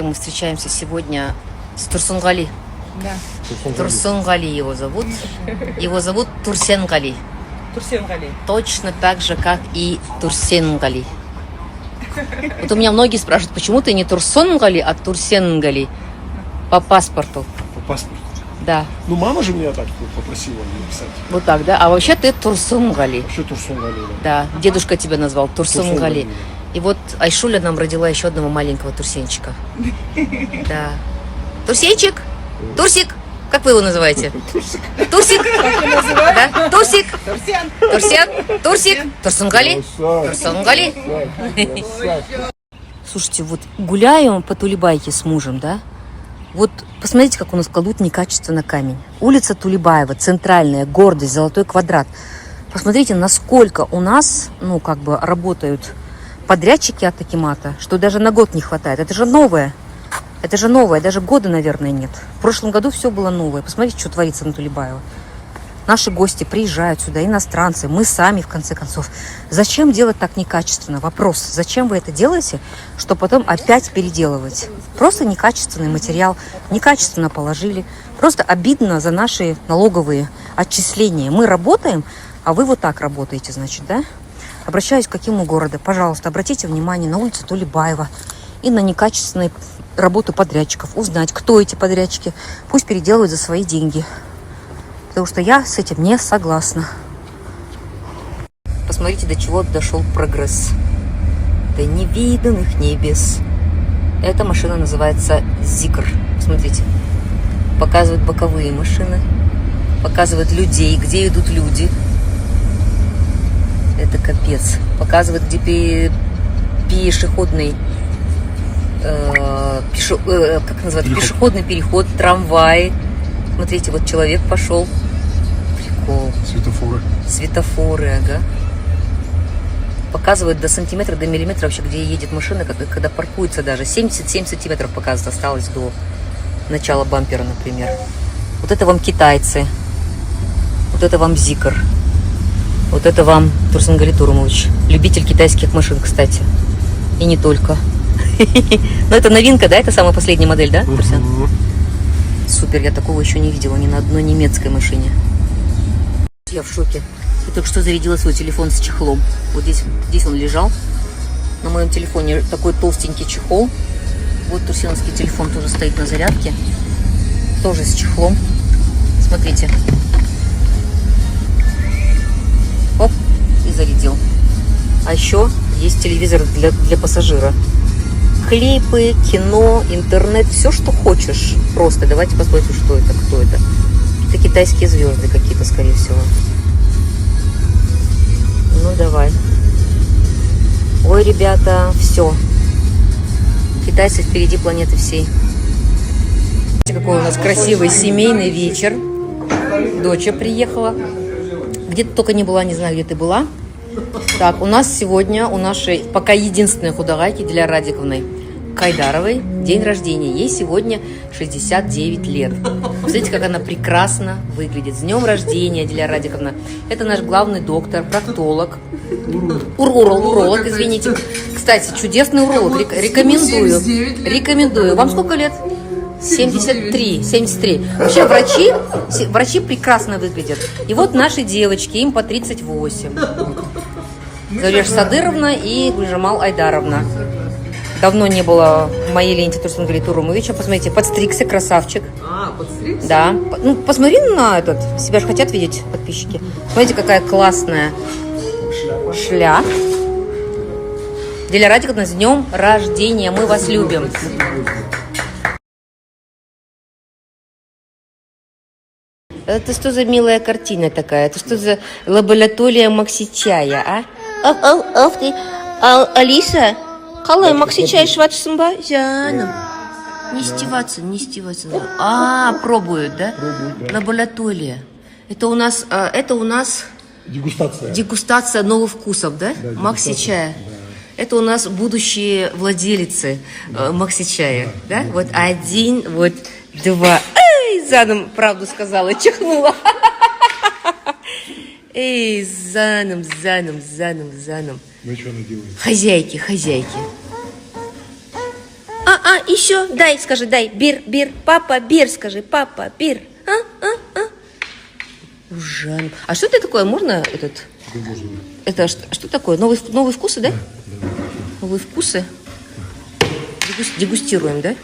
Мы встречаемся сегодня с Турсунгали. Да. Турсунгали его зовут. Его зовут Турсенгали. Турсенгали. Точно так же, как и Турсенгали. Вот у меня многие спрашивают, почему ты не Турсунгали, а Турсенгали по паспорту. По паспорту. Да. Ну, мама же меня так попросила написать. Вот так, да? А вообще ты Турсунгали. Вообще Турсунгали, да. Да, дедушка тебя назвал Турсунгали. Турсунгали. И вот Айшуля нам родила еще одного маленького турсенчика. Да. Турсенчик? Турсик? Как вы его называете? Турсик. Турсик? Как его называют? Да? Турсик? Турсен. Турсен? Турсик? Турсунгали? Красавец. Турсунгали? Слушайте, вот гуляем по Тулебайке с мужем, да? Вот посмотрите, как у нас кладут некачественно камень. Улица Тулебаева, центральная, гордость, золотой квадрат. Посмотрите, насколько у нас, работают подрядчики от Акимата, что даже на год не хватает. Это же новое. Это же новое. Даже года, наверное, нет. В прошлом году все было новое. Посмотрите, что творится на Тулебаево. Наши гости приезжают сюда, иностранцы, мы сами, в конце концов. Зачем делать так некачественно? Вопрос. Зачем вы это делаете, что потом опять переделывать? Просто некачественный материал, некачественно положили. Просто обидно за наши налоговые отчисления. Мы работаем, а вы вот так работаете, значит, да? Обращаюсь к какому города. Пожалуйста, обратите внимание на улицу Тулебаева и на некачественную работу подрядчиков. Узнать, кто эти подрядчики. Пусть переделывают за свои деньги. Потому что я с этим не согласна. Посмотрите, до чего дошел прогресс. До невиданных небес. Эта машина называется Зикр. Смотрите. Показывают боковые машины. Показывают людей, где идут люди. Это капец. Показывают, где пешеходный пешеходный переход, трамваи. Смотрите, вот человек пошел. Прикол. Светофоры. Светофоры, ага. Показывают до сантиметра, до миллиметра вообще, где едет машина, когда паркуется даже. 77 сантиметров показывает, осталось до начала бампера, например. Вот это вам китайцы. Вот это вам Зикр. Вот это вам Турсунгали Турумович. Любитель китайских машин, кстати. И не только. Но это новинка, да? Это самая последняя модель, да, Турсен? Супер, я такого еще не видела ни на одной немецкой машине. Я в шоке. Я только что зарядила свой телефон с чехлом. Вот здесь он лежал. На моем телефоне такой толстенький чехол. Вот турсеновский телефон тоже стоит на зарядке. Тоже с чехлом. Смотрите. Оп, и зарядил. А еще есть телевизор для пассажира. Клипы, кино, интернет, все, что хочешь. Просто давайте посмотрим, что это, кто это. Это китайские звезды какие-то, скорее всего. Ну, давай. Ой, ребята, все. Китайцы впереди планеты всей. Какой у нас красивый семейный вечер. Доча приехала. Где ты только не была, не знаю, где ты была. Так, у нас сегодня, у нашей пока единственной художайки Диляр Радиковны Кайдаровой день рождения. Ей сегодня 69 лет. Смотрите, как она прекрасно выглядит. С днем рождения, Диляр Радиковна. Это наш главный доктор, проктолог. Уролог, извините. Кстати, чудесный уролог. Рекомендую. Рекомендую. Вам сколько лет? 73. Вообще врачи прекрасно выглядят. И вот наши девочки, им по 38. Залеш Садыровна и Гульжамал Айдаровна. Давно не было в моей ленте Турсунгали Турумовича. Посмотрите, подстригся, красавчик. Подстригся? Да. Ну, посмотри на этот. Себя же хотят видеть подписчики. Смотрите, какая классная шля. Диляр Радиковна, с днем рождения. Мы вас любим. Это что за милая картина такая? Это что за лаборатория Максичая, а? Ах ты. Алиса, қалай Максичай шватшсың ба? Жаным. Не издеваться. Пробуют, да? Лаборатория. Это у нас дегустация новых вкусов, да? Максичая. Да. Это у нас будущие владелицы Максичая, да? Вот 1, вот 2. Задом правду сказала, чихнула. Эй, задом. Ну что она делает? Хозяйки. еще, дай, скажи, дай, бир, бир, папа, бир, скажи, папа, бир. Ужасно. А что это такое? Можно этот? Это что такое? Новые вкусы, да? Новые вкусы. Дегустируем, да?